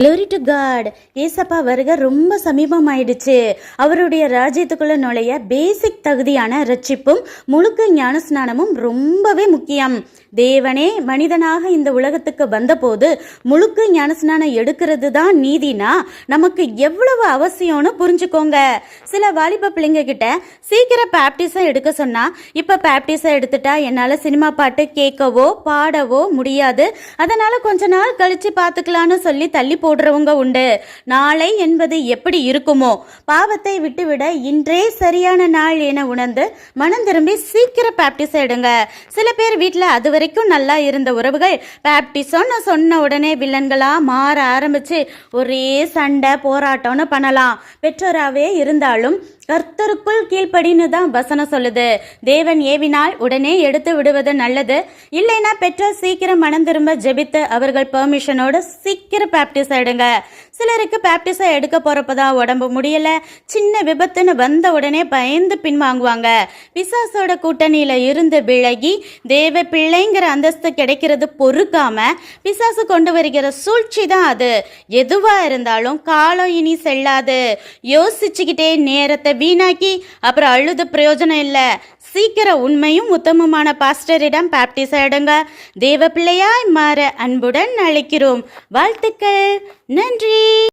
Glory to God. ஏசப்பா வருக ரொம்ப சமீபமாயிடுச்சு. அவருடைய ராஜ்யத்துக்குள்ள நுழைய பேசிக் தகுதியான ரட்சிப்பும் முழுக்க ஞான ஸ்நானமும் ரொம்பவே முக்கியம். தேவனே மனிதனாக இந்த உலகத்துக்கு வந்தபோது முழுக்க ஞானஸ்நானம் எடுக்கிறது தான் நீதினா நமக்கு எவ்வளவு அவசியம்னு புரிஞ்சுக்கோங்க. சில வாலிப பிள்ளைங்க கிட்ட சீக்கிரம் பேப்டிசம் எடுக்க சொன்னா இப்ப பேப்டிசம் எடுத்துட்டா என்னால சினிமா பாட்டு கேட்கவோ பாடவோ முடியாது, அதனால கொஞ்ச நாள் கழிச்சு பார்த்துக்கலான்னு சொல்லி தள்ளி போடுறவங்க உண்டு. நாளை என்பது எப்படி இருக்குமோ, பாவத்தை விட்டுவிட இன்றே சரியான நாள் என உணர்ந்து மனம் திரும்பி சீக்கிரம் பேப்டிசம் எடுங்க. சில பேர் வீட்டில் அது வரைக்கும் நல்லா இருந்த உறவுகள் பேப்டிசம்னு சொன்ன உடனே வில்லன்களா மாற ஆரம்பிச்சு ஒரே சண்டை போராட்டம்னு பண்ணலாம். பெற்றோராகவே இருந்தாலும் கர்த்தருக்குள் கீழ்ப்படின்னு தான் வசனம் சொல்லுது. தேவன் ஏவினால் உடனே எடுத்து விடுவது நல்லது. இல்லைன்னா பெற்றோர் சீக்கிரம் மனம் திரும்ப ஜெபித்து அவர்கள் பெர்மிஷனோட சீக்கிரம் பேப்டிசம் எடுங்க. சிலருக்கு பேப்டிசம் எடுக்க போறப்பதான் உடம்பு முடியல, சின்ன விபத்துன்னு வந்த உடனே பயந்து பின்வாங்குவாங்க. பிசாசோட கூட்டணியில இருந்து விலகி தேவ பிள்ளைங்கிற அந்தஸ்து கிடைக்கிறது பொறுக்காம பிசாசு கொண்டு வருகிற சூழ்ச்சி தான் அது. எதுவா இருந்தாலும் காலம் இனி செல்லாது. யோசிச்சுக்கிட்டே நேரத்தை வீணாக்கி அப்புறம் அழுது பிரயோஜனம் இல்லை. சீக்கிரம் உண்மையும் உத்தமமான பாஸ்டரிடம் பேப்டிசம் எடுங்க. தேவ பிள்ளையாய் மாற அன்புடன் அழைக்கிறோம். வாழ்த்துக்கள். நன்றி.